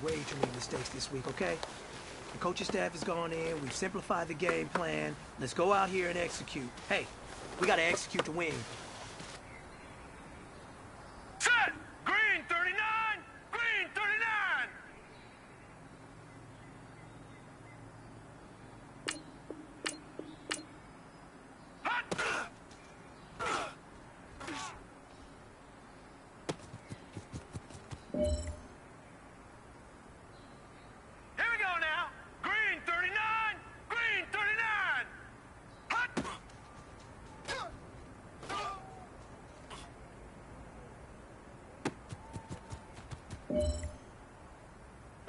way too many mistakes this week, okay? The coaching staff has gone in, we've simplified the game plan. Let's go out here and execute. Hey, we gotta execute to win. Set! Green 39! Green 39! Hot! Here we go now. Green 39! Green 39! Hot!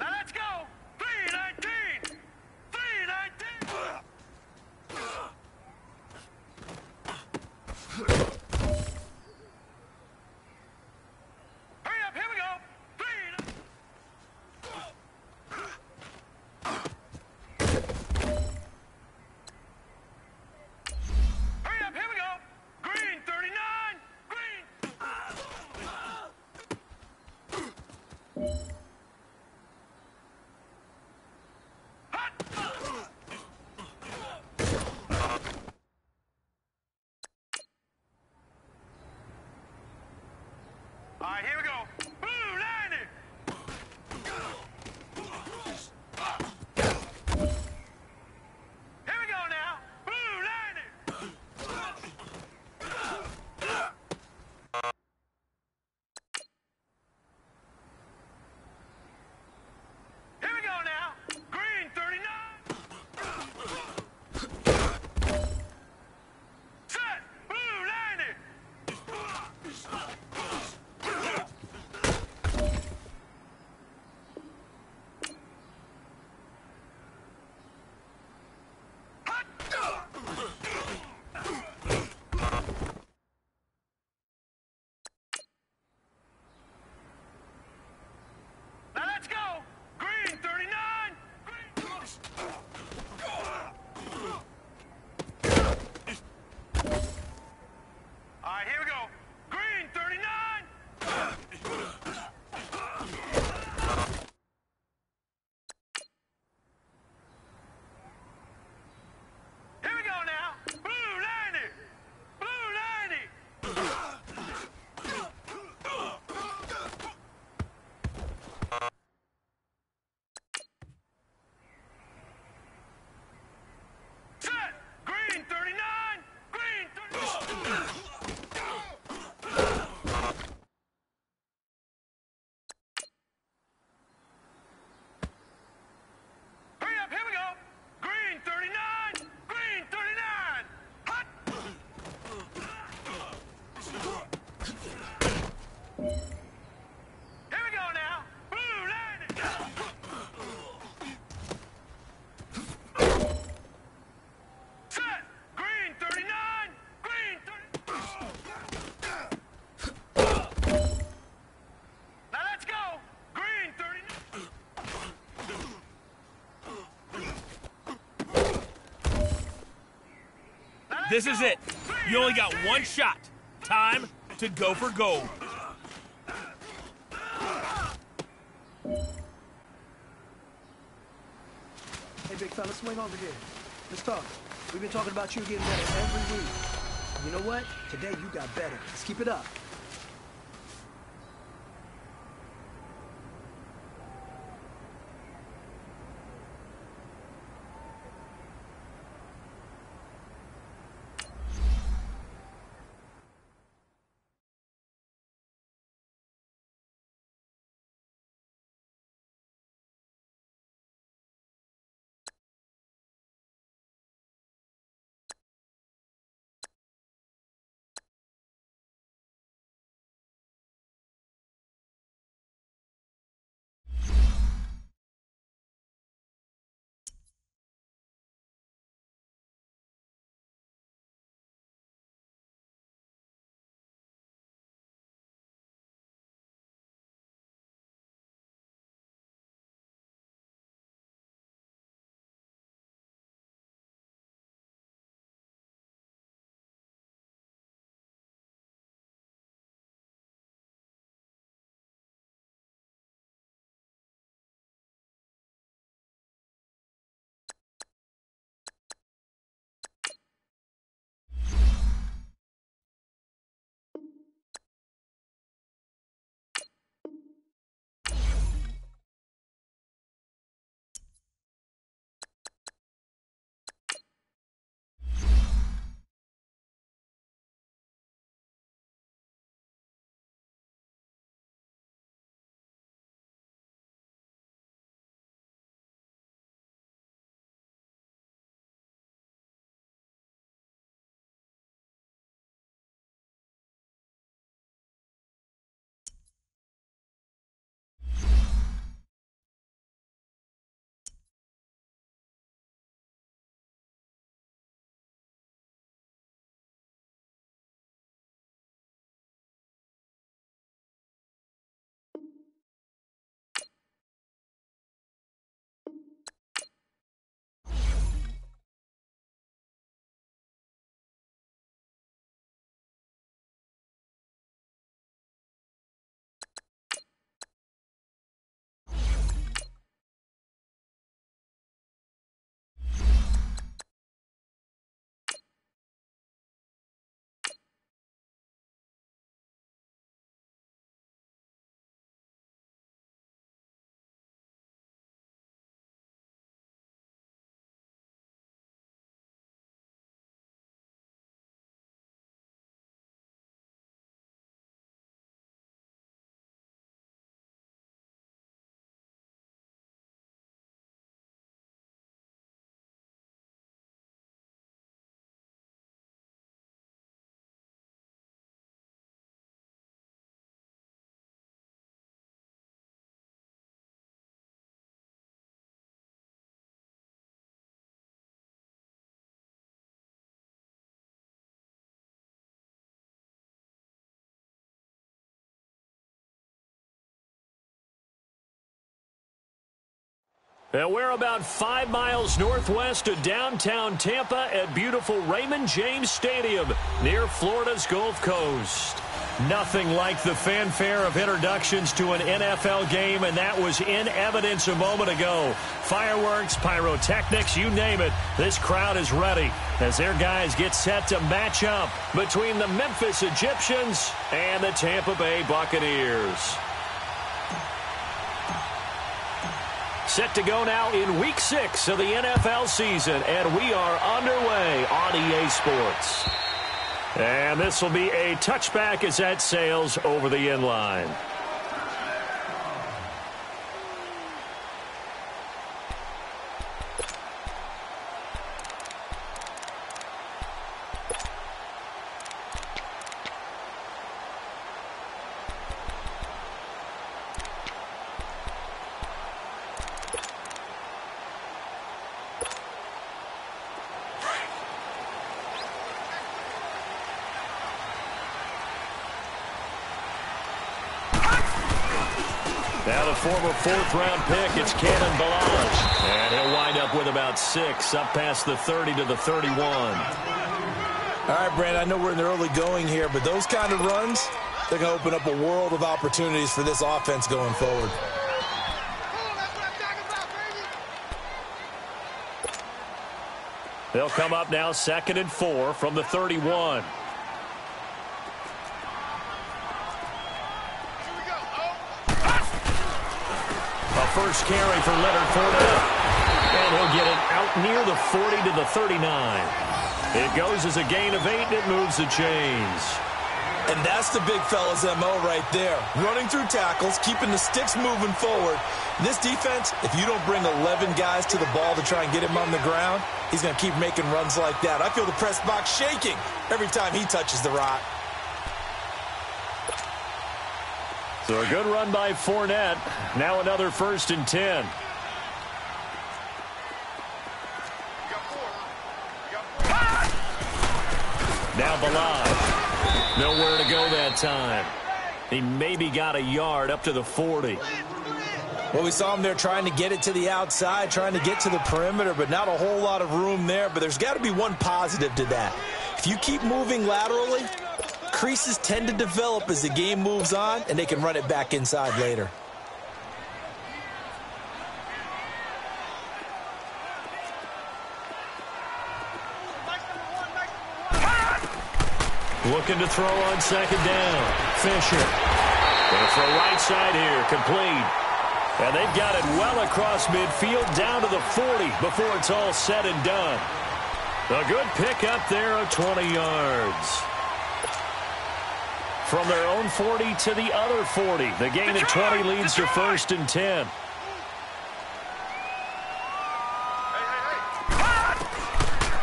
Now let's go! 319! 319! Hurry up, here we go! 319! Hurry up, here we go! Green 39! Green! All right, here we go. Blue 90! Here we go now. Blue 90! Here we go now. Green 39! Set! Blue 90! Now let's go! Green 39! Green... All right, here we go. Green 39! Here we go now. Blue 90! Blue 90! Set! Green 39! Green 39! Hurry up, here we go! Green 39! Green 39! Hot! Here we go now! Blue 90! Set! Green 39! Green 30... Now let's go! Green 39! Now let's This is go. it. You only got one shot. Time to go for gold. Hey, big fella, swing over here. Let's talk. We've been talking about you getting better every week. You know what? Today you got better. Let's keep it up. And we're about 5 miles northwest of downtown Tampa at beautiful Raymond James Stadium near Florida's Gulf Coast. Nothing like the fanfare of introductions to an NFL game, and that was in evidence a moment ago. Fireworks, pyrotechnics, you name it. This crowd is ready as their guys get set to match up between the Memphis Egyptians and the Tampa Bay Buccaneers. Set to go now in Week 6 of the NFL season, and we are underway on EA Sports. And this will be a touchback as that sails over the end line. Now the former 4th-round pick, it's Cannon Balaj. And he'll wind up with about 6, up past the 30 to the 31. All right, Brandon, I know we're in the early going here, but those kind of runs, they're going to open up a world of opportunities for this offense going forward. They'll come up now 2nd and 4 from the 31. First carry for Leonard Fournette. And he'll get it out near the 40 to the 39. It goes as a gain of 8, and it moves the chains. And that's the big fella's MO right there. Running through tackles, keeping the sticks moving forward. This defense, if you don't bring 11 guys to the ball to try and get him on the ground, he's going to keep making runs like that. I feel the press box shaking every time he touches the rock. So a good run by Fournette. Now another 1st and 10. Now Balaj. Nowhere to go that time. He maybe got a yard up to the 40. Well, we saw him there trying to get it to the outside, trying to get to the perimeter, but not a whole lot of room there. But there's got to be one positive to that. If you keep moving laterally, creases tend to develop as the game moves on, and they can run it back inside later. Looking to throw on 2nd down. Fisher. Going to throw right side here. Complete. And they've got it well across midfield down to the 40 before it's all said and done. A good pick up there of 20 yards. From their own 40 to the other 40. The gain of 20 leads to 1st and 10.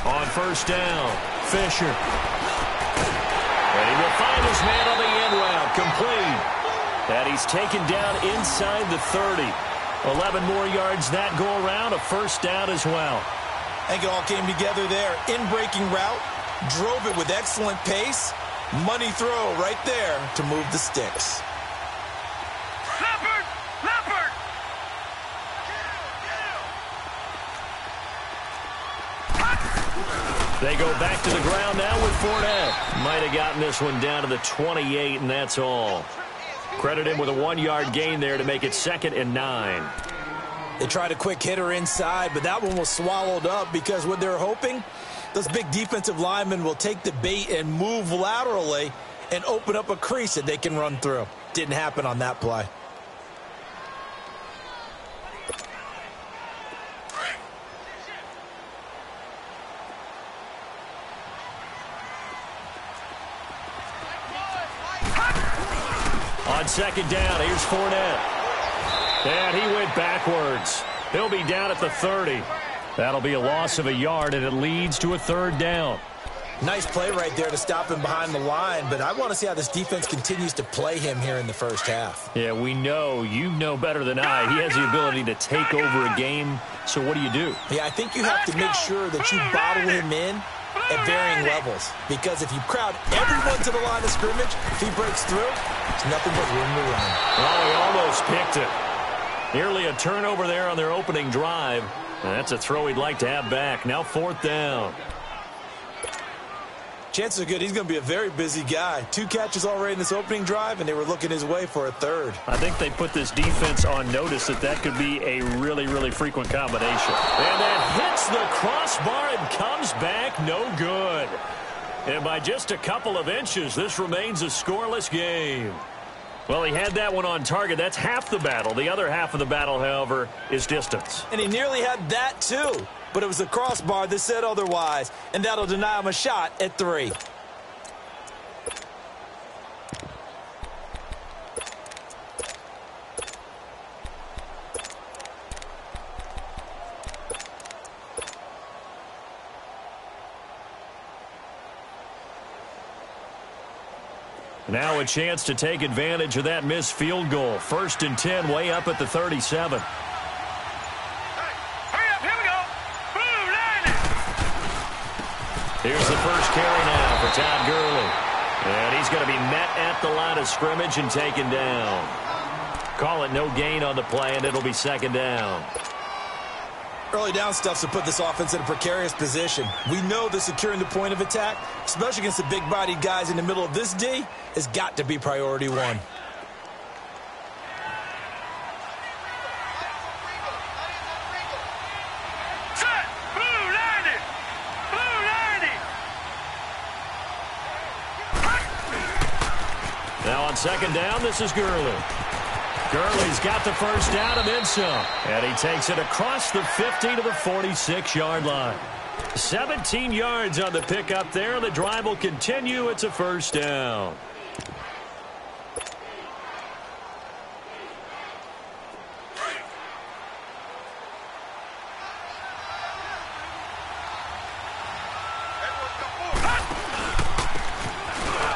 On 1st down, Fisher. And he will find his man on the end route, complete. And he's taken down inside the 30. 11 more yards that go around, a 1st down as well. I think it all came together there. In-breaking route, drove it with excellent pace. Money throw right there to move the sticks. Leopard! Leopard! They go back to the ground now with Fournette. Might have gotten this one down to the 28, and that's all. Credit him with a 1-yard gain there to make it 2nd and 9. They tried a quick hitter inside, but that one was swallowed up because what they're hoping, those big defensive linemen will take the bait and move laterally and open up a crease that they can run through. Didn't happen on that play. On 2nd down, here's Fournette. And he went backwards. He'll be down at the 30. That'll be a loss of a yard, and it leads to a 3rd down. Nice play right there to stop him behind the line, but I want to see how this defense continues to play him here in the 1st half. Yeah, we know. You know better than I. He has the ability to take over a game, so what do you do? Yeah, I think you have to make sure that you bottle him in at varying levels, because if you crowd everyone to the line of scrimmage, if he breaks through, there's nothing but room to run. Oh, he almost picked it. Nearly a turnover there on their opening drive. That's a throw he'd like to have back. Now 4th down. Chances are good he's going to be a very busy guy. 2 catches already in this opening drive, and they were looking his way for a 3rd. I think they put this defense on notice that could be a really, really frequent combination. And that hits the crossbar and comes back no good. And by just a couple of inches, this remains a scoreless game. Well, he had that one on target. That's half the battle. The other half of the battle, however, is distance. And he nearly had that, too. But it was the crossbar that said otherwise, and that'll deny him a shot at 3. Now a chance to take advantage of that missed field goal. 1st and 10, way up at the 37. Here's the first carry now for Todd Gurley. And he's going to be met at the line of scrimmage and taken down. Call it no gain on the play, and it'll be 2nd down. Early down stuff's to put this offense in a precarious position. We know that securing the point of attack, especially against the big-bodied guys in the middle of this D, has got to be priority 1. Now on 2nd down, this is Gurley. Gurley's got the first down and then some. And he takes it across the 50 to the 46-yard line. 17 yards on the pickup there. The drive will continue. It's a 1st down.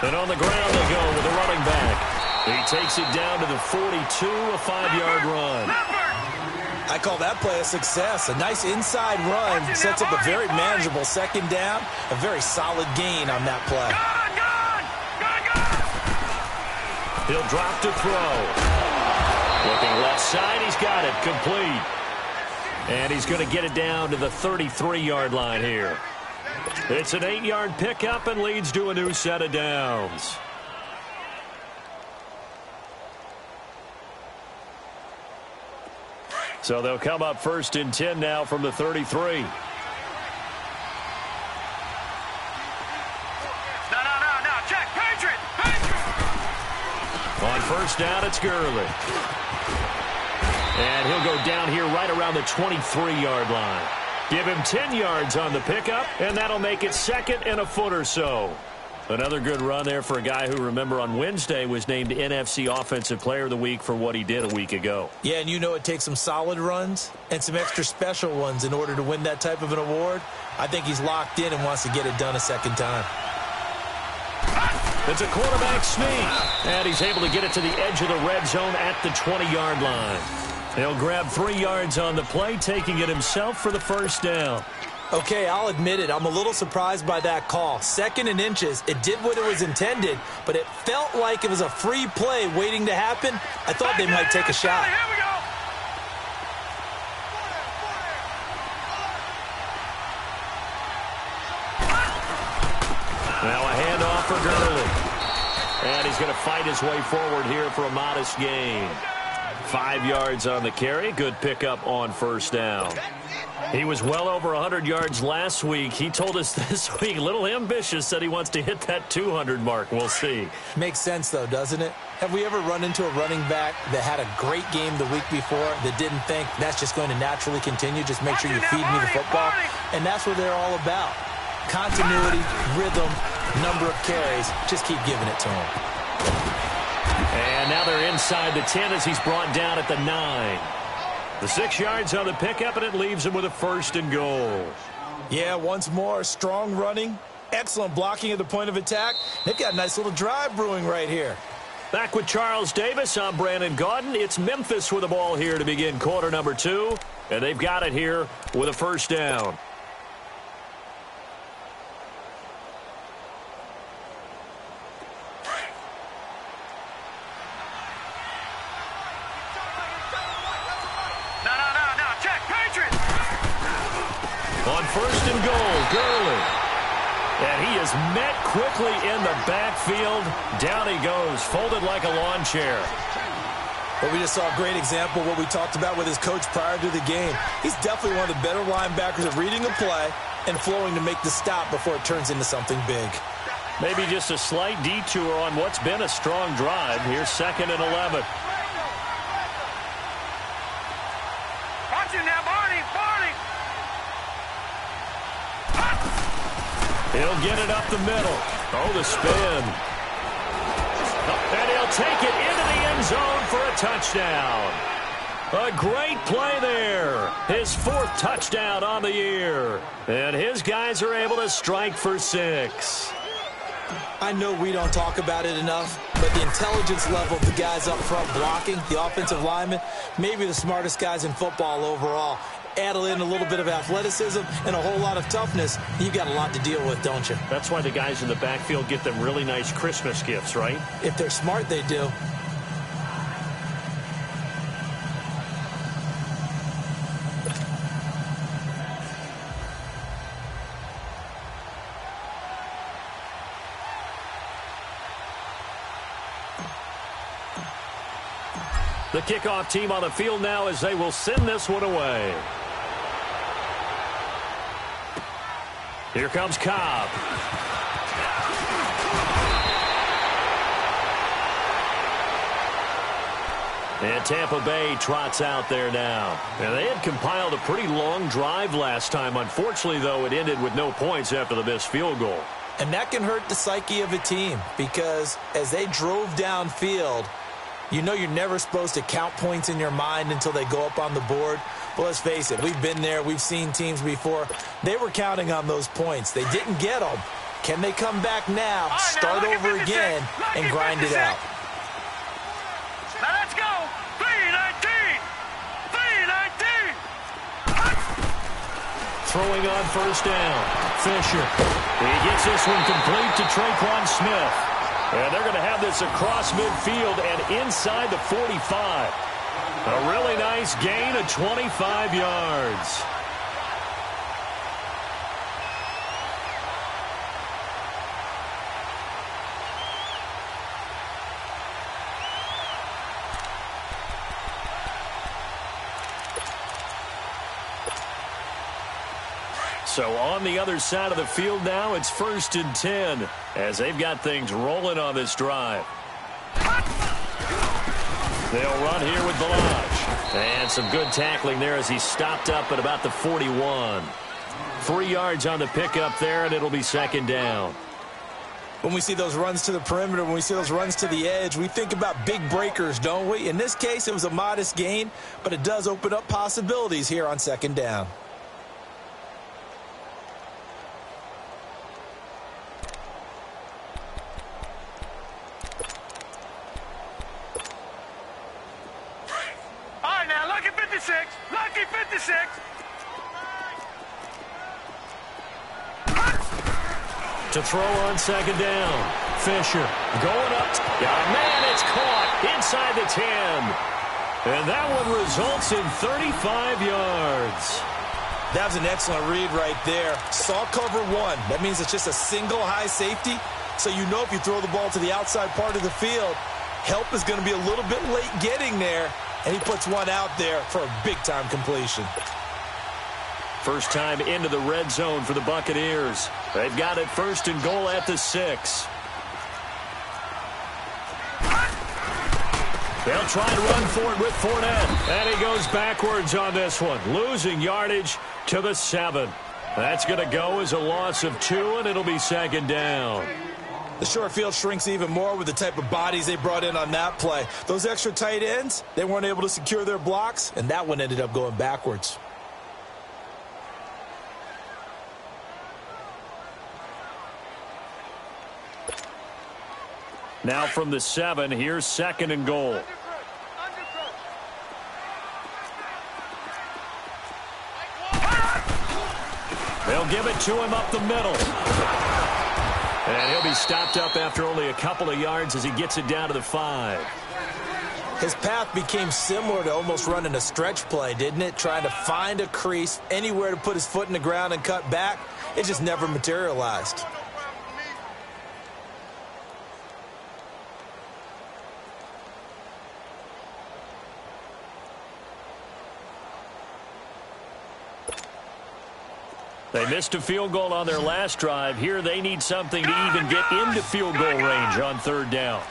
And on the ground they go with a running back. He takes it down to the 42, a 5-yard run. I call that play a success. A nice inside run sets up a very manageable 2nd down. A very solid gain on that play. He'll drop to throw. Looking left side, he's got it, complete. And he's going to get it down to the 33-yard line here. It's an 8-yard pickup and leads to a new set of downs. So they'll come up 1st and 10 now from the 33. No, check, Patriot! On 1st down, it's Gurley. And he'll go down here right around the 23-yard line. Give him 10 yards on the pickup, and that'll make it 2nd and a foot or so. Another good run there for a guy who, remember, on Wednesday was named NFC Offensive Player of the Week for what he did a week ago. Yeah, and you know it takes some solid runs and some extra special ones in order to win that type of an award. I think he's locked in and wants to get it done a 2nd time. It's a quarterback sneak, and he's able to get it to the edge of the red zone at the 20-yard line. He'll grab 3 yards on the play, taking it himself for the 1st down. Okay, I'll admit it. I'm a little surprised by that call. 2nd and inches. It did what it was intended, but it felt like it was a free play waiting to happen. I thought they might take a shot. Here we go. Now a handoff for Gurley. And he's going to fight his way forward here for a modest gain. 5 yards on the carry. Good pickup on 1st down. He was well over 100 yards last week. He told us this week, a little ambitious, said he wants to hit that 200 mark. We'll see. Makes sense, though, doesn't it? Have we ever run into a running back that had a great game the week before that didn't think that's just going to naturally continue? Just make sure you feed me the football. And that's what they're all about. Continuity, rhythm, number of carries. Just keep giving it to him. And now they're inside the 10 as he's brought down at the 9. The 6 yards on the pickup, and it leaves him with a 1st and goal. Yeah, once more, strong running, excellent blocking at the point of attack. They've got a nice little drive brewing right here. Back with Charles Davis, I'm Brandon Gaudin. It's Memphis with the ball here to begin quarter number 2, and they've got it here with a 1st down. On first and goal, Gurley. And he is met quickly in the backfield. Down he goes, folded like a lawn chair. But we just saw a great example of what we talked about with his coach prior to the game. He's definitely one of the better linebackers at reading a play and flowing to make the stop before it turns into something big. Maybe just a slight detour on what's been a strong drive. Here's 2nd and 11. Watch it now, Barney! He'll get it up the middle. Oh, the spin. And he'll take it into the end zone for a touchdown. A great play there. His 4th touchdown on the year. And his guys are able to strike for 6. I know we don't talk about it enough, but the intelligence level of the guys up front blocking, the offensive linemen, maybe the smartest guys in football overall. Add in a little bit of athleticism and a whole lot of toughness, you've got a lot to deal with, don't you? That's why the guys in the backfield get them really nice Christmas gifts, right? If they're smart, they do. The kickoff team on the field now as they will send this one away. Here comes Cobb. And Tampa Bay trots out there now. And they had compiled a pretty long drive last time. Unfortunately, though, it ended with no points after the missed field goal. And that can hurt the psyche of a team because as they drove downfield, you know you're never supposed to count points in your mind until they go up on the board. But let's face it, we've been there. We've seen teams before. They were counting on those points. They didn't get them. Can they come back now, start over again, and grind it out? Now let's go. 3-19. 3-19. Throwing on first down. Fisher. He gets this one complete to Traquan Smith. And they're going to have this across midfield and inside the 45. A really nice gain of 25 yards. So on the other side of the field now, it's 1st and 10 as they've got things rolling on this drive. They'll run here with Balaj. And some good tackling there as he stopped up at about the 41. 3 yards on the pickup there, and it'll be 2nd down. When we see those runs to the perimeter, when we see those runs to the edge, we think about big breakers, don't we? In this case, it was a modest gain, but it does open up possibilities here on 2nd down. Lucky 56. To throw on 2nd down. Fisher going up. Man, it's caught inside the 10. And that one results in 35 yards. That was an excellent read right there. Saw cover 1. That means it's just a single high safety. So you know if you throw the ball to the outside part of the field, help is going to be a little bit late getting there. And he puts one out there for a big-time completion. First time into the red zone for the Buccaneers. They've got it 1st and goal at the 6. They'll try to run for it with Fournette. And he goes backwards on this one, losing yardage to the 7. That's going to go as a loss of 2, and it'll be 2nd down. The short field shrinks even more with the type of bodies they brought in on that play. Those extra tight ends, they weren't able to secure their blocks, and that one ended up going backwards. Now from the 7, here's 2nd and goal. They'll give it to him up the middle. And he'll be stopped up after only a couple of yards as he gets it down to the 5. His path became similar to almost running a stretch play, didn't it? Trying to find a crease, anywhere to put his foot in the ground and cut back. It just never materialized. They missed a field goal on their last drive. Here they need something to even get into field goal range on third down.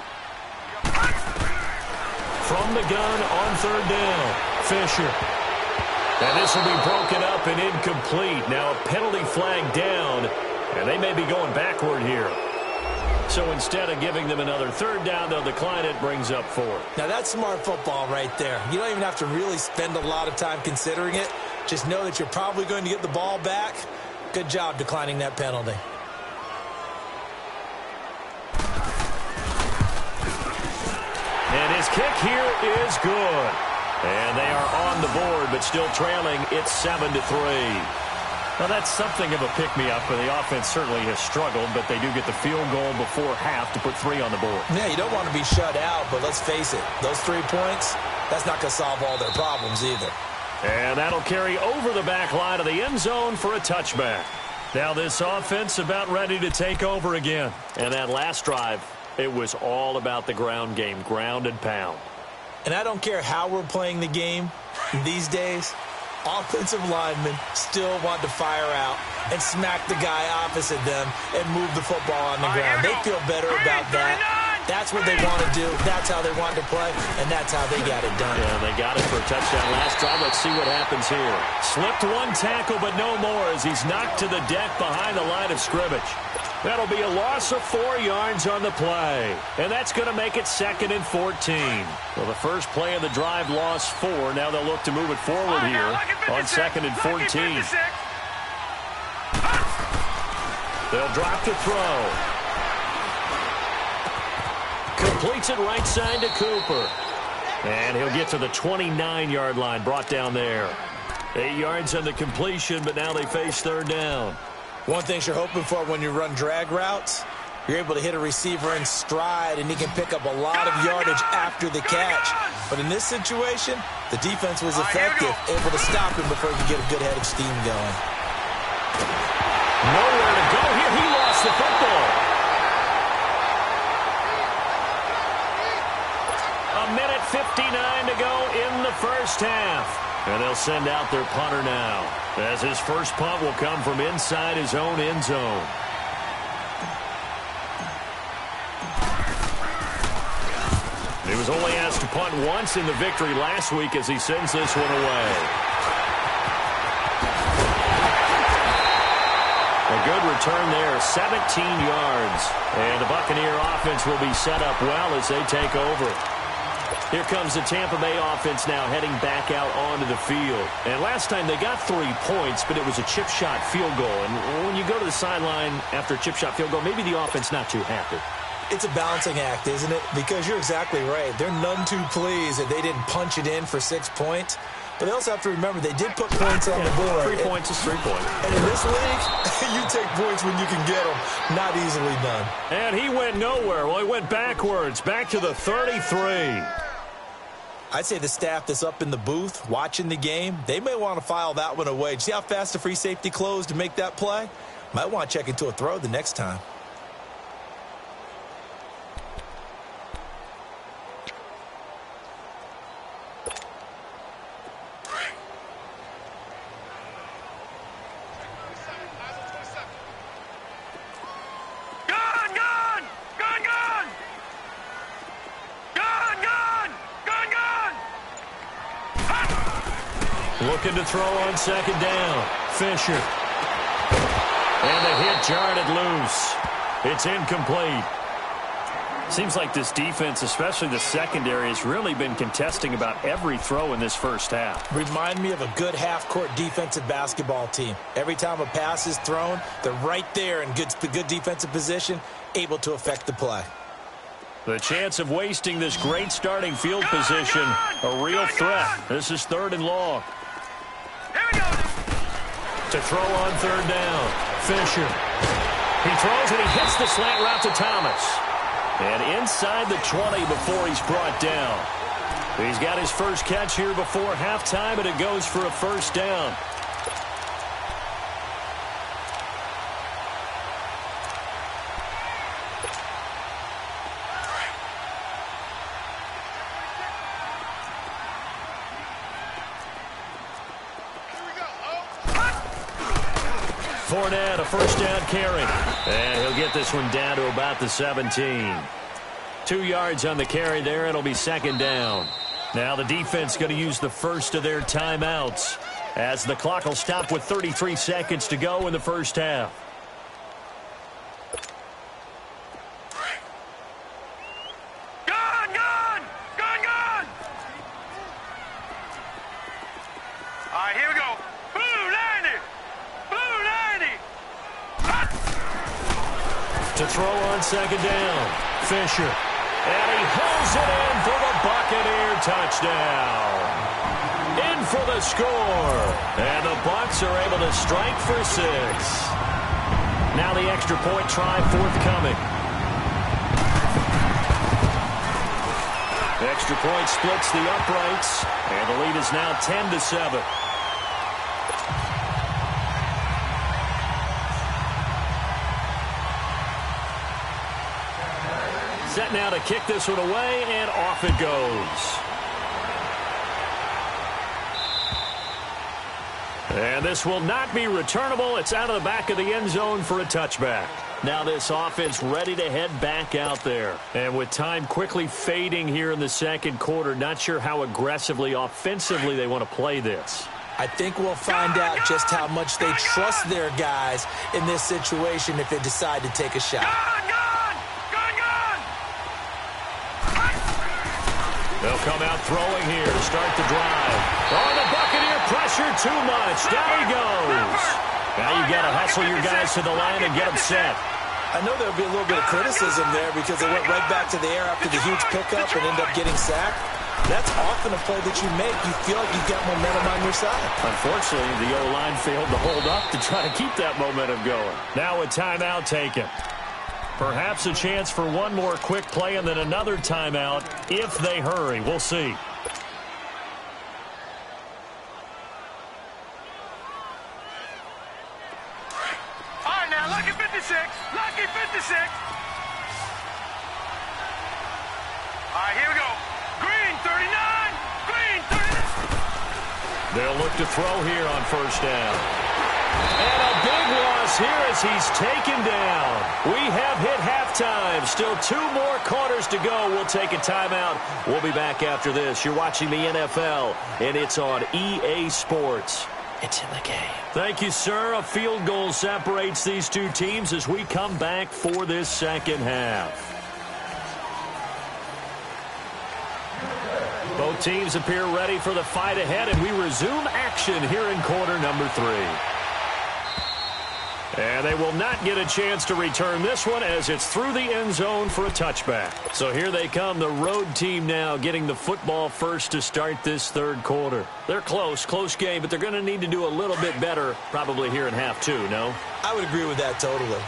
From the gun on third down, Fisher. And this will be broken up and incomplete. Now a penalty flag down, and they may be going backward here. So instead of giving them another third down, they'll decline it, brings up fourth. Now that's smart football right there. You don't even have to really spend a lot of time considering it. Just know that you're probably going to get the ball back. Good job declining that penalty. And his kick here is good. And they are on the board, but still trailing. It's 7-3. Now, that's something of a pick-me-up, where the offense certainly has struggled, but they do get the field goal before half to put 3 on the board. Yeah, you don't want to be shut out, but let's face it, those 3 points, that's not going to solve all their problems either. And that'll carry over the back line of the end zone for a touchback. Now this offense about ready to take over again. And that last drive, it was all about the ground game, ground and pound. And I don't care how we're playing the game these days, offensive linemen still want to fire out and smack the guy opposite them and move the football on the ground. They feel better about that. That's what they want to do. That's how they want to play, and that's how they got it done. Yeah, they got it for a touchdown last drive. Let's see what happens here. Slipped 1 tackle, but no more as he's knocked to the deck behind the line of scrimmage. That'll be a loss of 4 yards on the play. And that's going to make it 2nd and 14. Well, the first play of the drive lost 4. Now they'll look to move it forward here on 2nd and 14. They'll drop to throw. Completes it right side to Cooper. And he'll get to the 29-yard line, brought down there. 8 yards on the completion, but now they face third down. One thing you're hoping for when you run drag routes, you're able to hit a receiver in stride, and he can pick up a lot of yardage after the catch. But in this situation, the defense was effective, able to stop him before he could get a good head of steam going. Nowhere to go here. He lost the football. A minute 59 to go in the first half. And they'll send out their punter now, as his first punt will come from inside his own end zone. He was only asked to punt once in the victory last week as he sends this one away. A good return there, 17 yards. And the Buccaneer offense will be set up well as they take over. Here comes the Tampa Bay offense now heading back out onto the field. And last time they got 3 points, but it was a chip shot field goal. And when you go to the sideline after a chip shot field goal, maybe the offense not too happy. It's a balancing act, isn't it? Because you're exactly right. They're none too pleased that they didn't punch it in for 6 points. But they also have to remember they did put points on the board. 3 points is 3 points. And in this league, you take points when you can get them. Not easily done. And he went nowhere. Well, he went backwards, back to the 33. I'd say the staff that's up in the booth watching the game, they may want to file that one away. See how fast the free safety closed to make that play? Might want to check into a throw the next time. Looking to throw on second down. Fisher. And the hit jarred it loose. It's incomplete. Seems like this defense, especially the secondary, has really been contesting about every throw in this first half. Remind me of a good half-court defensive basketball team. Every time a pass is thrown, they're right there in good defensive position, able to affect the play. The chance of wasting this great starting field position, a real threat. This is 3rd and long. To throw on third down, Fisher. He throws and he hits the slant route to Thomas. And inside the 20 before he's brought down. He's got his first catch here before halftime, and it goes for a first down. Fournette, a first down carry. And he'll get this one down to about the 17. 2 yards on the carry there. It'll be second down. Now the defense going to use the first of their timeouts as the clock will stop with 33 seconds to go in the first half. Gone! All right, here we go. Blue 90! To throw on second down. Fisher. And he hauls it in for the Buccaneer touchdown. In for the score. And the Bucs are able to strike for 6. Now the extra point try forthcoming. The extra point splits the uprights. And the lead is now 10-7. Set now to kick this one away, and off it goes. And this will not be returnable. It's out of the back of the end zone for a touchback. Now this offense ready to head back out there. And with time quickly fading here in the second quarter, not sure how aggressively, offensively they want to play this. I think we'll find out just how much they trust their guys in this situation if they decide to take a shot. They'll come out throwing here to start the drive. Oh, the Buccaneer pressure too much. Down he goes. Now you got to hustle your guys to the line and get them set. I know there'll be a little bit of criticism there because they went right back to the air after the huge pickup and end up getting sacked. That's often a play that you make. You feel like you've got momentum on your side. Unfortunately, the O-line failed to hold up to try to keep that momentum going. Now a timeout taken. Perhaps a chance for one more quick play and then another timeout if they hurry. We'll see. All right, now, lucky 56. All right, here we go. Green 39. They'll look to throw here on first down. And a big loss here as he's taken down. We have hit halftime. Still 2 more quarters to go. We'll take a timeout. We'll be back after this. You're watching the NFL, and it's on EA Sports. It's in the game. Thank you, sir. A field goal separates these two teams as we come back for this second half. Both teams appear ready for the fight ahead, and we resume action here in quarter number 3. And they will not get a chance to return this one as it's through the end zone for a touchback. So here they come, the road team now getting the football first to start this third quarter. They're close game, but they're going to need to do a little bit better probably here in half 2, no? I would agree with that totally.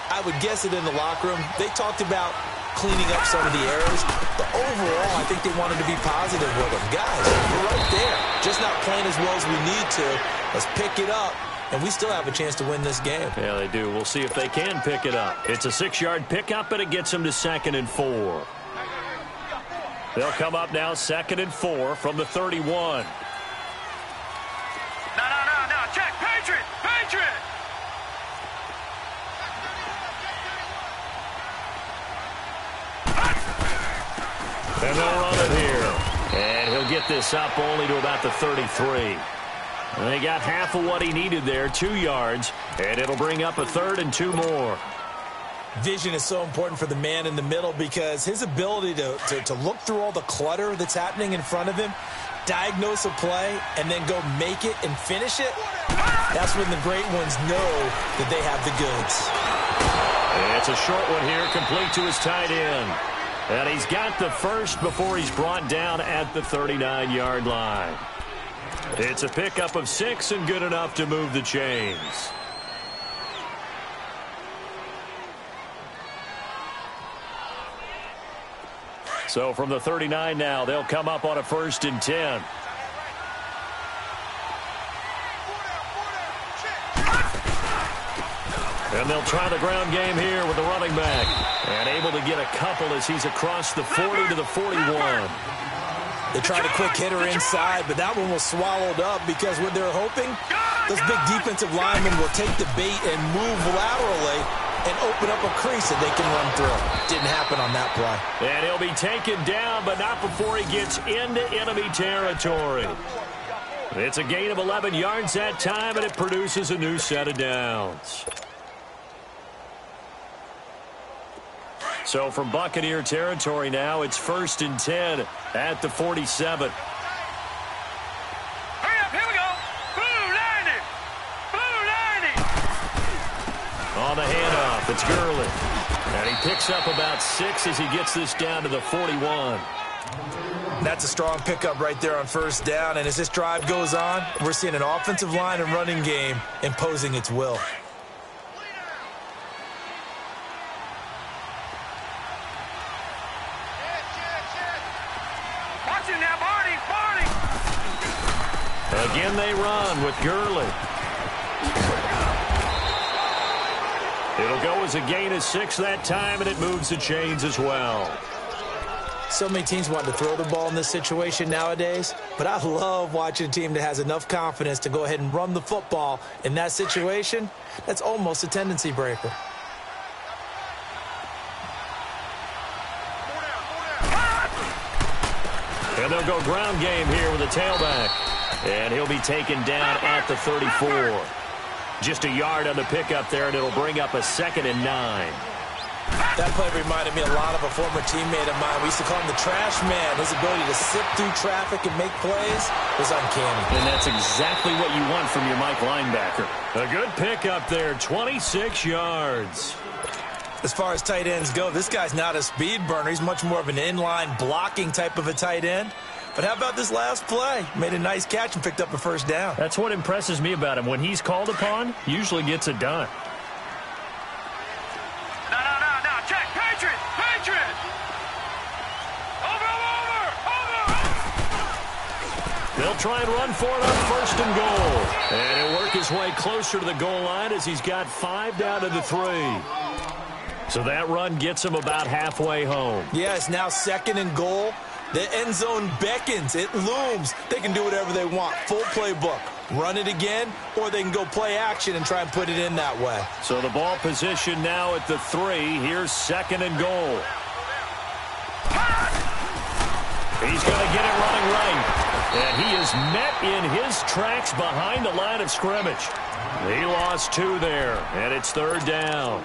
I would guess it in the locker room. They talked about cleaning up some of the errors, but overall, I think they wanted to be positive with them. Guys, we're right there. Just not playing as well as we need to. Let's pick it up. And we still have a chance to win this game. Yeah, they do. We'll see if they can pick it up. It's a 6-yard pickup, but it gets them to 2nd and 4. They'll come up now 2nd and 4 from the 31. No. Check. Patriot. And they'll run it here. And he'll get this up only to about the 33. And they got half of what he needed there, 2 yards, and it'll bring up a 3rd and 2 more. Vision is so important for the man in the middle because his ability to look through all the clutter that's happening in front of him, diagnose a play, and then go make it and finish it, that's when the great ones know that they have the goods. And it's a short one here, complete to his tight end. And he's got the first before he's brought down at the 39-yard line. It's a pickup of 6 and good enough to move the chains. So from the 39 now, they'll come up on a 1st and 10. And they'll try the ground game here with the running back. And able to get a couple as he's across the 40 to the 41. They tried a quick hitter inside, but that one was swallowed up because what they're hoping, those big defensive linemen will take the bait and move laterally and open up a crease that they can run through. Didn't happen on that play. And he'll be taken down, but not before he gets into enemy territory. It's a gain of 11 yards that time, and it produces a new set of downs. So from Buccaneer territory now, it's 1st and 10 at the 47. Hurry up, here we go. Blue 90. Blue 90. On the handoff, it's Gurley. And he picks up about 6 as he gets this down to the 41. That's a strong pickup right there on 1st down. And as this drive goes on, we're seeing an offensive line and running game imposing its will. Again they run with Gurley. It'll go as a gain of 6 that time, and it moves the chains as well. So many teams want to throw the ball in this situation nowadays, but I love watching a team that has enough confidence to go ahead and run the football in that situation. That's almost a tendency breaker. And they'll go ground game here with a tailback. And he'll be taken down at the 34. Just a yard on the pickup there, and it'll bring up a 2nd and 9. That play reminded me a lot of a former teammate of mine. We used to call him the trash man. His ability to sift through traffic and make plays was uncanny. And that's exactly what you want from your Mike linebacker. A good pickup there, 26 yards. As far as tight ends go, this guy's not a speed burner. He's much more of an inline blocking type of a tight end. But how about this last play? Made a nice catch and picked up a 1st down. That's what impresses me about him. When he's called upon, usually gets it done. No. Check. Patriot. Over. They'll try and run for it on 1st and goal. And he'll work his way closer to the goal line as he's got 5 down to the 3. So that run gets him about halfway home. Yeah, it's now 2nd and goal. The end zone beckons. It looms. They can do whatever they want. Full playbook. Run it again, or they can go play action and try and put it in that way. So the ball position now at the 3. Here's 2nd and goal. He's going to get it running right. And he is met in his tracks behind the line of scrimmage. He lost 2 there, and it's 3rd down.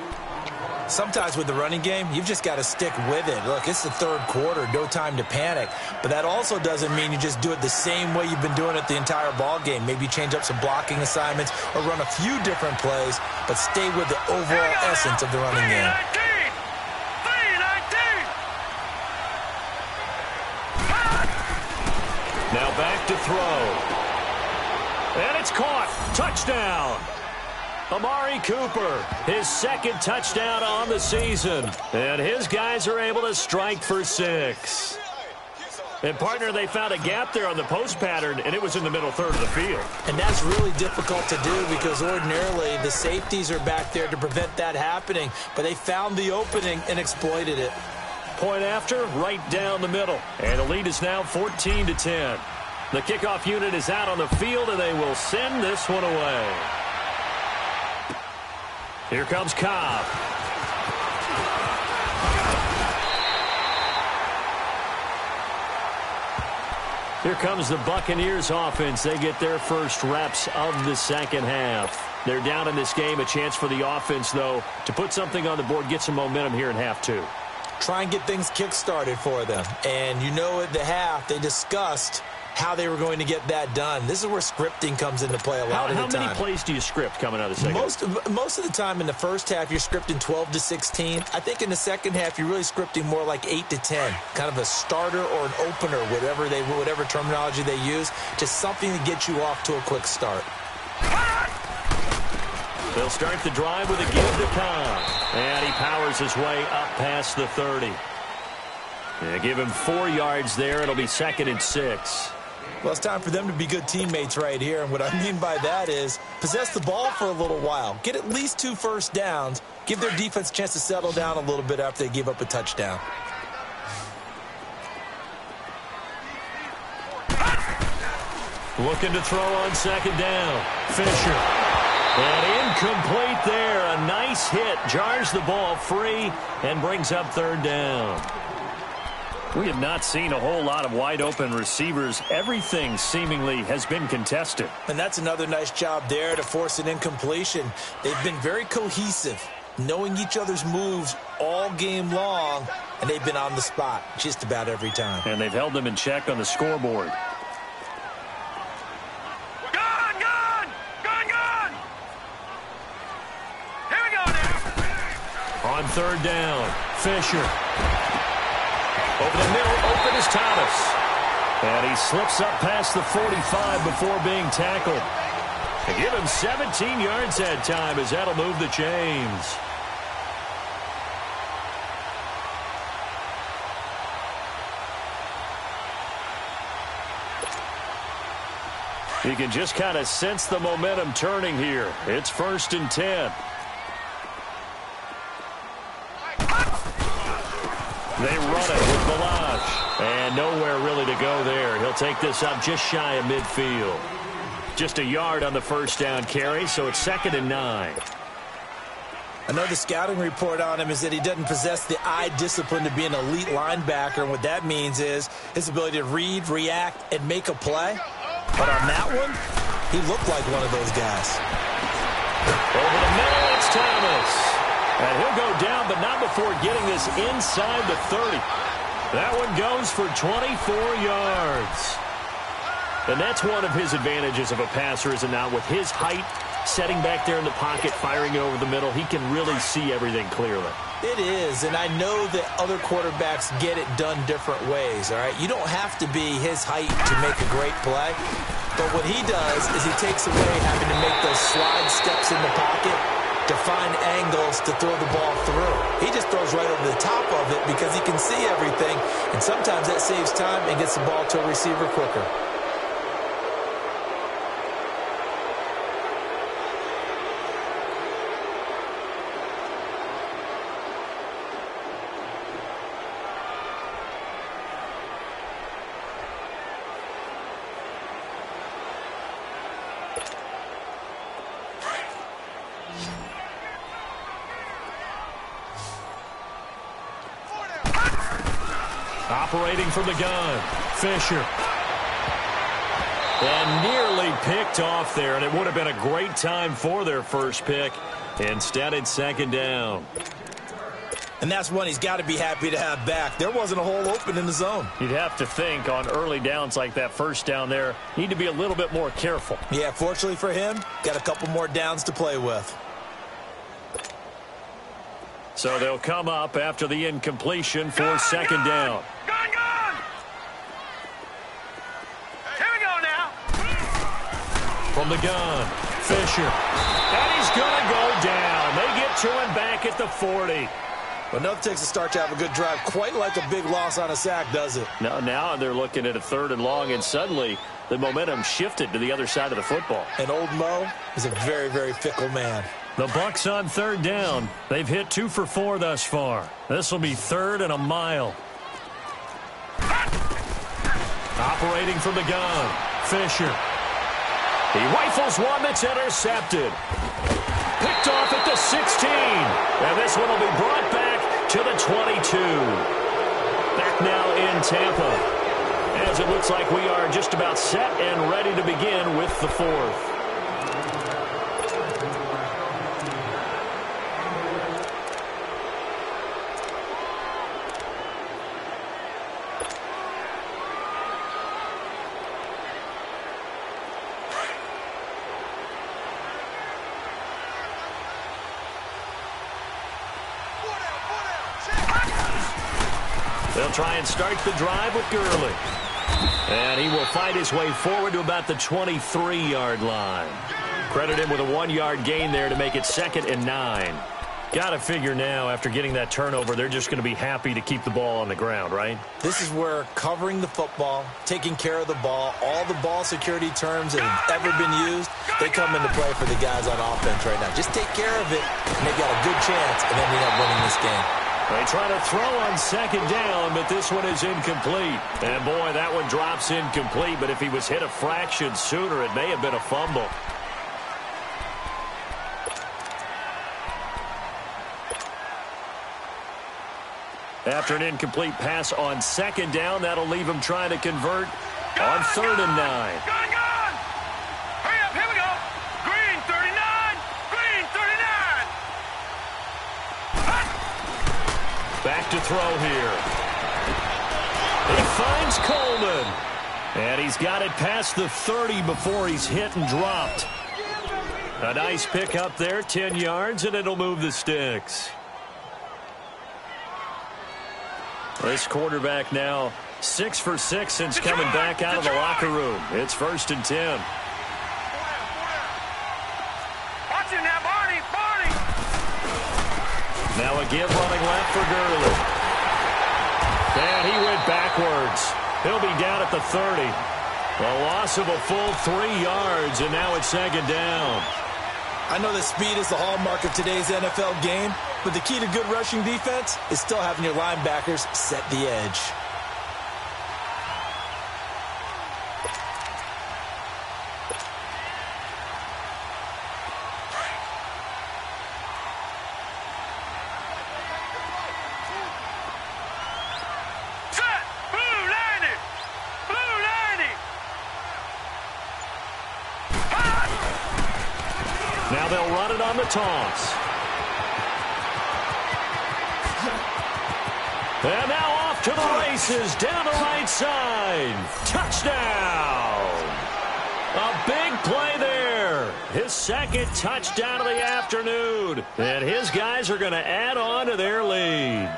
Sometimes with the running game, you've just got to stick with it. Look, it's the 3rd quarter, no time to panic. But that also doesn't mean you just do it the same way you've been doing it the entire ball game. Maybe change up some blocking assignments or run a few different plays, but stay with the overall essence of the running game. 319. Now back to throw. And it's caught. Touchdown. Amari Cooper, his 2nd touchdown on the season. And his guys are able to strike for 6. And, partner, they found a gap there on the post pattern, and it was in the middle 3rd of the field. And that's really difficult to do because ordinarily the safeties are back there to prevent that happening. But they found the opening and exploited it. Point after, right down the middle. And the lead is now 14-10. The kickoff unit is out on the field, and they will send this one away. Here comes Cobb. Here comes the Buccaneers offense. They get their first reps of the 2nd half. They're down in this game. A chance for the offense, though, to put something on the board, get some momentum here in half 2. Try and get things kick-started for them. And you know at the half, they discussed how they were going to get that done. This is where scripting comes into play a lot of the time. How many plays do you script coming out of the 2nd? Most of the time in the first half, you're scripting 12 to 16. I think in the 2nd half, you're really scripting more like 8 to 10. Kind of a starter or an opener, whatever terminology they use. Just something to get you off to a quick start. They'll start the drive with a give to Cobb. And he powers his way up past the 30. Yeah, give him 4 yards there. It'll be 2nd and 6. Well, it's time for them to be good teammates right here. And what I mean by that is possess the ball for a little while. Get at least 2 first downs. Give their defense a chance to settle down a little bit after they give up a touchdown. Looking to throw on 2nd down. Fisher. And incomplete there. A nice hit. Jars the ball free and brings up 3rd down. We have not seen a whole lot of wide-open receivers. Everything seemingly has been contested. And that's another nice job there to force an incompletion. They've been very cohesive, knowing each other's moves all game long, and they've been on the spot just about every time. And they've held them in check on the scoreboard. Here we go now. On 3rd down, Fisher. Over the middle, open is Thomas. And he slips up past the 45 before being tackled. And give him 17 yards that time as that'll move the chains. You can just kind of sense the momentum turning here. It's 1st and 10. They run it with Balaj. And nowhere really to go there. He'll take this up just shy of midfield. Just a yard on the 1st down carry, so it's 2nd and 9. I know the scouting report on him is that he doesn't possess the eye discipline to be an elite linebacker. And what that means is his ability to read, react, and make a play. But on that one, he looked like one of those guys. Over the middle, it's Thomas. And he'll go down, but not before getting this inside the 30. That one goes for 24 yards. And that's one of his advantages of a passer, is it not? With his height, setting back there in the pocket, firing it over the middle, he can really see everything clearly. It is, and I know that other quarterbacks get it done different ways, all right? You don't have to be his height to make a great play. But what he does is he takes away having to make those slide steps in the pocket to find angles to throw the ball through. He just throws right over the top of it because he can see everything, and sometimes that saves time and gets the ball to a receiver quicker. Operating from the gun, Fisher. And nearly picked off there, and it would have been a great time for their first pick. Instead, it's 2nd down. And that's one he's got to be happy to have back. There wasn't a hole open in the zone. You'd have to think on early downs like that, 1st down there, need to be a little bit more careful. Yeah, fortunately for him, got a couple more downs to play with. So they'll come up after the incompletion for 2nd down. Gun! Here we go now. From the gun, Fisher. And he's going to go down. They get to him back at the 40. But nothing takes a start to have a good drive quite like a big loss on a sack, does it? Now they're looking at a 3rd and long, and suddenly the momentum shifted to the other side of the football. And old Mo is a very, very fickle man. The Bucs on 3rd down. They've hit 2 for 4 thus far. This will be 3rd and a mile. Operating from the gun, Fisher. He rifles one that's intercepted. Picked off at the 16. And this one will be brought back to the 22. Back now in Tampa, as it looks like we are just about set and ready to begin with the 4th. They'll try and start the drive with Gurley. And he will fight his way forward to about the 23-yard line. Credit him with a 1-yard gain there to make it 2nd and 9. Got to figure now, after getting that turnover, they're just going to be happy to keep the ball on the ground, right? This is where covering the football, taking care of the ball, all the ball security terms that have ever been used, they come into play for the guys on offense right now. Just take care of it, and they've got a good chance of ending up winning this game. They try to throw on second down, but this one is incomplete. And, boy, that one drops incomplete, but if he was hit a fraction sooner, it may have been a fumble. After an incomplete pass on second down, that'll leave him trying to convert on 3rd and 9. Gone! Hurry up, here we go! Green 39! Green 39! Back to throw here. He finds Coleman. And he's got it past the 30 before he's hit and dropped. A nice pickup there, 10 yards, and it'll move the sticks. This quarterback now 6 for 6 since coming back out of the locker room. It's 1st and 10. Watch him now, Barney! Barney! Now a give running left for Gurley. And he went backwards. He'll be down at the 30. A loss of a full 3 yards, and now it's 2nd down. I know that speed is the hallmark of today's NFL game, but the key to good rushing defense is still having your linebackers set the edge. Set! Blue 90! Blue 90! Now they'll run it on the toss. And now off to the races, down the right side. Touchdown! A big play there. His 2nd touchdown of the afternoon. And his guys are going to add on to their lead.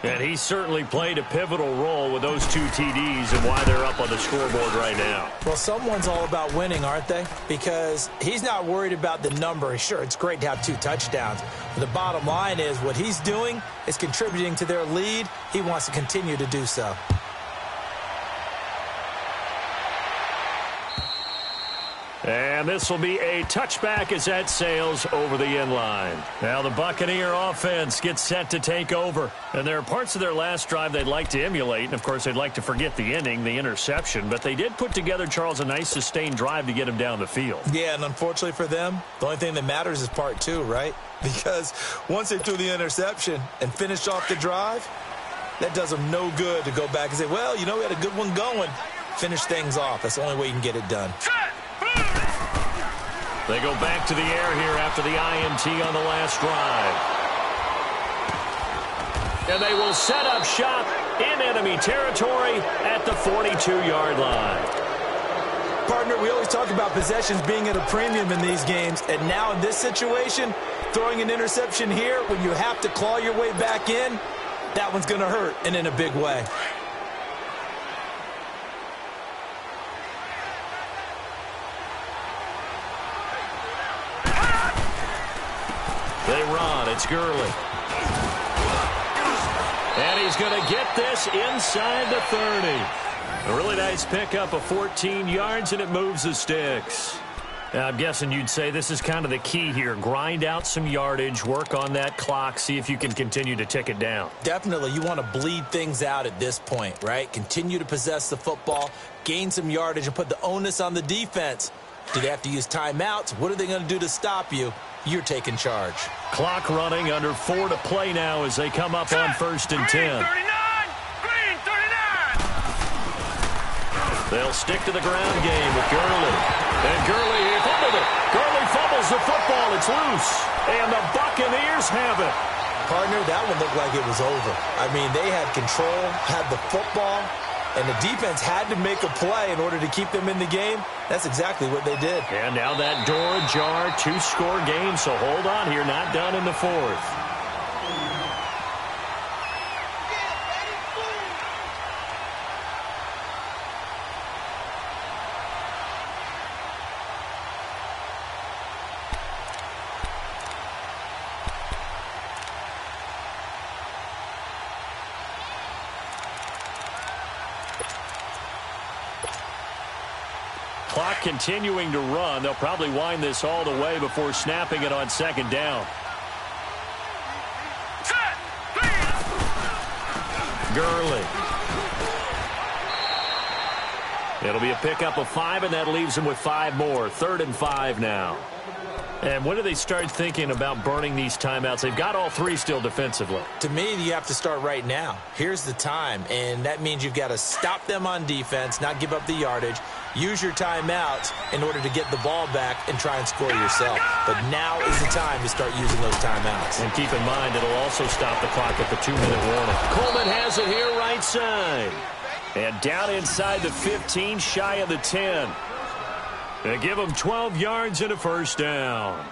And he certainly played a pivotal role with those 2 TDs and why they're up on the scoreboard right now. Well, someone's all about winning, aren't they? Because he's not worried about the number. Sure, it's great to have 2 touchdowns. But the bottom line is what he's doing is contributing to their lead. He wants to continue to do so. And this will be a touchback as that sails over the end line. Now the Buccaneer offense gets set to take over. And there are parts of their last drive they'd like to emulate. And, of course, they'd like to forget the inning, the interception. But they did put together, Charles, a nice sustained drive to get him down the field. Yeah, and unfortunately for them, the only thing that matters is part 2, right? Because once they threw the interception and finished off the drive, that does them no good to go back and say, well, you know, we had a good one going. Finish things off. That's the only way you can get it done. They go back to the air here after the INT on the last drive. And they will set up shop in enemy territory at the 42-yard line. Partner, we always talk about possessions being at a premium in these games, and now in this situation, throwing an interception here when you have to claw your way back in, that one's going to hurt, and in a big way. They run. It's Gurley. And he's going to get this inside the 30. A really nice pickup of 14 yards, and it moves the sticks. Now, I'm guessing you'd say this is kind of the key here. Grind out some yardage, work on that clock, see if you can continue to tick it down. Definitely. You want to bleed things out at this point, right? Continue to possess the football, gain some yardage, and put the onus on the defense. Do they have to use timeouts? What are they going to do to stop you? You're taking charge. Clock running, under 4 to play now as they come up on 1st and 10. Green 39! Green 39! They'll stick to the ground game with Gurley. And Gurley, he fumbled it. Gurley fumbles the football. It's loose. And the Buccaneers have it. Partner, that one looked like it was over. I mean, they had control, had the football, and the defense had to make a play in order to keep them in the game. That's exactly what they did. And now that door ajar, 2-score game, so hold on here, not done in the 4th. Clock continuing to run. They'll probably wind this all the way before snapping it on second down. Gurley. It'll be a pickup of 5, and that leaves them with 5 more. 3rd and 5 now. And when do they start thinking about burning these timeouts? They've got all 3 still defensively. To me, you have to start right now. Here's the time, and that means you've got to stop them on defense, not give up the yardage, use your timeouts in order to get the ball back and try and score yourself. But now is the time to start using those timeouts. And keep in mind, it'll also stop the clock at the 2-minute warning. Coleman has it here right side. And down inside the 15, shy of the 10. They give him 12 yards and a first down.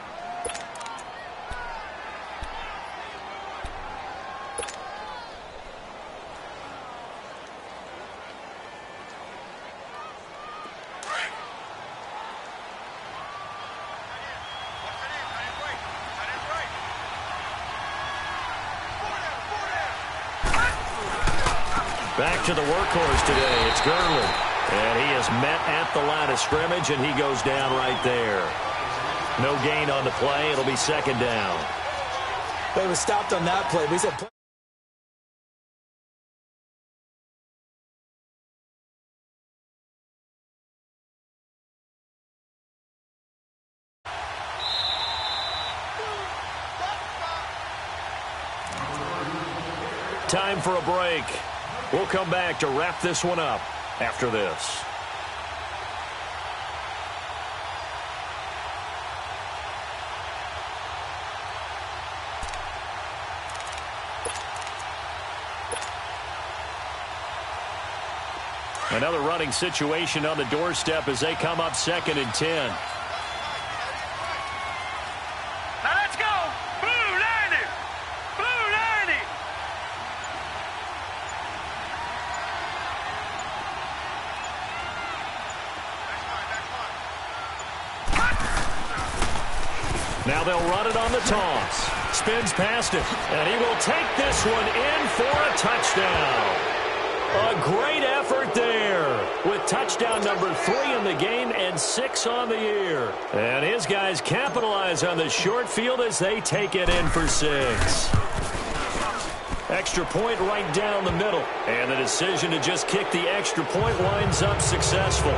Back to the workhorse today. It's Gurley. And he is met at the line of scrimmage, and he goes down right there. No gain on the play. It'll be second down. They were stopped on that play. We said time for a break. We'll come back to wrap this one up after this. Another running situation on the doorstep as they come up 2nd and 10. Now let's go! Blue 90! Blue 90! Now they'll run it on the toss. Spins past it, and he will take this one in for a touchdown. A great effort there with touchdown number 3 in the game and 6 on the year. And his guys capitalize on the short field as they take it in for 6. Extra point right down the middle. And the decision to just kick the extra point winds up successful.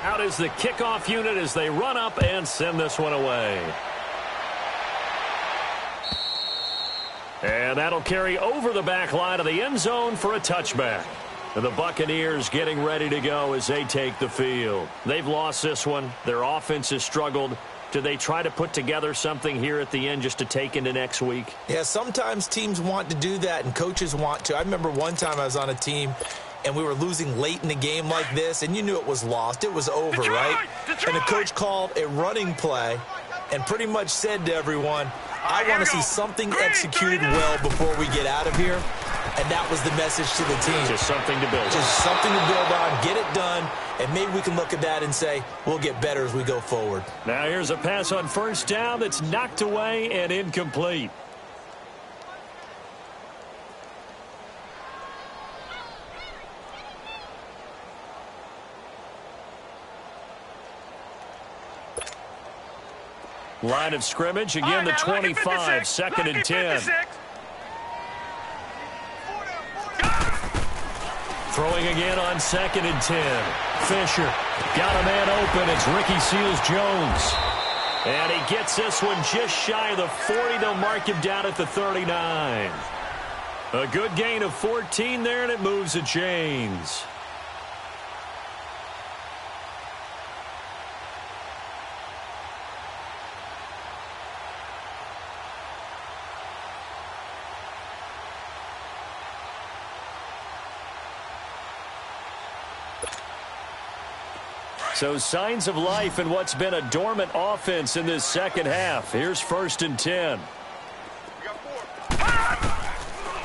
Out is the kickoff unit as they run up and send this one away. And that'll carry over the back line of the end zone for a touchback. And the Buccaneers getting ready to go as they take the field. They've lost this one. Their offense has struggled. Do they try to put together something here at the end just to take into next week? Yeah, sometimes teams want to do that and coaches want to. I remember one time I was on a team and we were losing late in the game like this, and you knew it was lost. It was over, Detroit! right? Detroit! And the coach called a running play and pretty much said to everyone, I want to see something executed well before we get out of here. And that was the message to the team. Just something to build on. Just something to build on, get it done, and maybe we can look at that and say, we'll get better as we go forward. Now here's a pass on first down that's knocked away and incomplete. Line of scrimmage, again the 25, 2nd and 10. Throwing again on 2nd and 10. Fisher got a man open. It's Ricky Seals-Jones. And he gets this one just shy of the 40. They'll mark him down at the 39. A good gain of 14 there, and it moves the chains. So signs of life in what's been a dormant offense in this second half. Here's 1st and 10.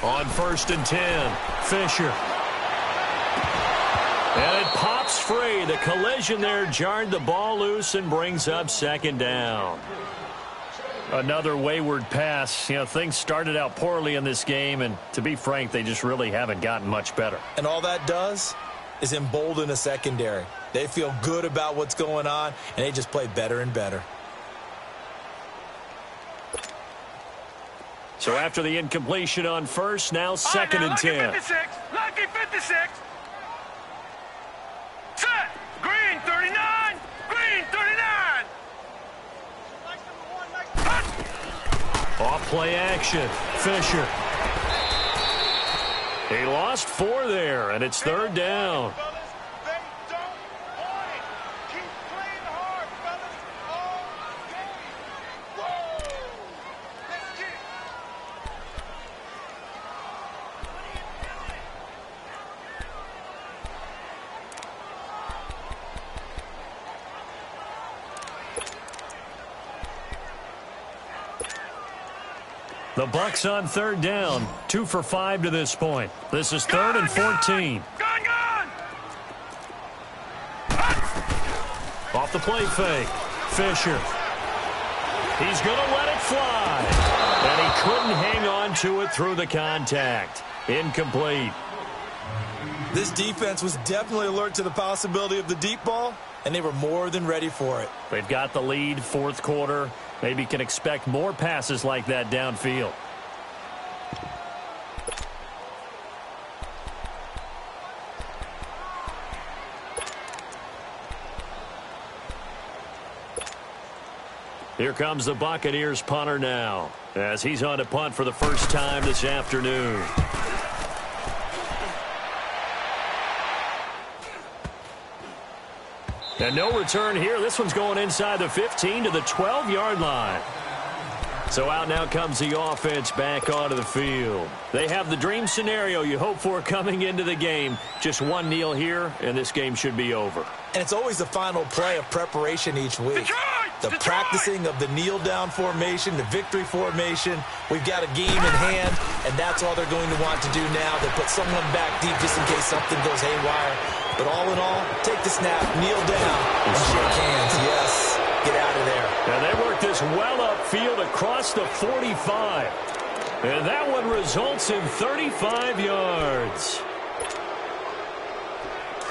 On 1st and 10, Fisher. And it pops free. The collision there jarred the ball loose and brings up 2nd down. Another wayward pass. You know, things started out poorly in this game, and to be frank, they just really haven't gotten much better. And all that does is embolden a secondary. They feel good about what's going on, and they just play better and better. So after the incompletion on 1st, now 2nd and 10. Lucky 56. Lucky 56. Set. Green 39. Green 39. Off play action. Fisher. He lost 4 there, and it's 3rd down. The Bucks on 3rd down, 2 for 5 to this point. This is 3rd and 14. Gone! Off the play fake, Fisher. He's going to let it fly. And he couldn't hang on to it through the contact. Incomplete. This defense was definitely alert to the possibility of the deep ball, and they were more than ready for it. They've got the lead, 4th quarter. Maybe can expect more passes like that downfield. Here comes the Buccaneers punter now, as he's on to punt for the first time this afternoon. And no return here. This one's going inside the 15 to the 12-yard line. So out now comes the offense back onto the field. They have the dream scenario you hope for coming into the game. Just one kneel here, and this game should be over. And it's always the final play of preparation each week. The practicing of the kneel-down formation, the victory formation. We've got a game in hand, and that's all they're going to want to do now. They put someone back deep just in case something goes haywire. But all in all, take the snap, kneel down, and shake hands. Yes, get out of there. And they work this well upfield across the 45. And that one results in 35 yards.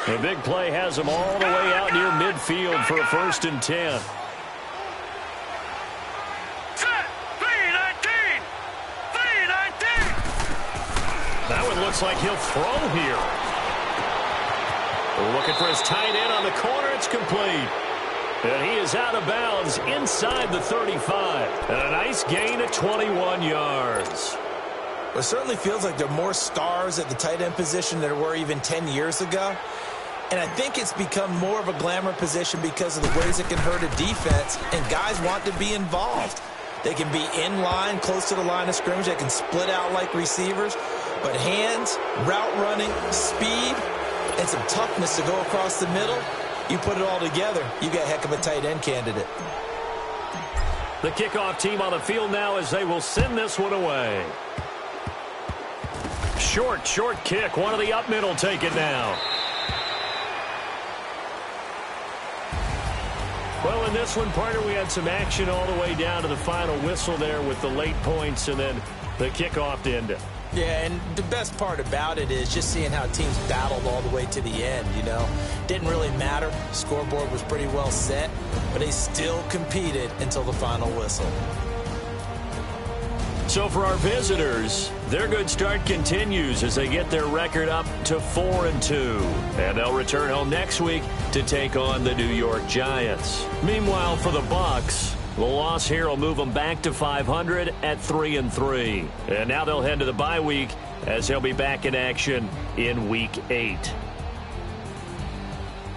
The big play has them all the way out near midfield for a 1st and 10. That one looks like he'll throw here. Looking for his tight end on the corner. It's complete. And he is out of bounds inside the 35. And a nice gain of 21 yards. It certainly feels like there are more stars at the tight end position than there were even 10 years ago. And I think it's become more of a glamour position because of the ways it can hurt a defense. And guys want to be involved. They can be in line, close to the line of scrimmage. They can split out like receivers. But hands, route running, speed, and some toughness to go across the middle, you put it all together, you got a heck of a tight end candidate. The kickoff team on the field now as they will send this one away. Short kick. One of the up middle take it now. Well, in this one, partner, we had some action all the way down to the final whistle there with the late points and then the kickoff to end it. Yeah, and the best part about it is just seeing how teams battled all the way to the end, you know. Didn't really matter. Scoreboard was pretty well set, but they still competed until the final whistle. So for our visitors, their good start continues as they get their record up to 4-2. And they'll return home next week to take on the New York Giants. Meanwhile, for the Bucs, the loss here will move them back to 500 at 3-3. And now they'll head to the bye week as they'll be back in action in Week 8.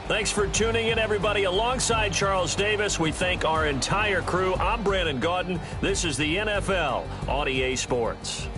Thanks for tuning in, everybody. Alongside Charles Davis, we thank our entire crew. I'm Brandon Gaudin. This is the NFL on EA Sports.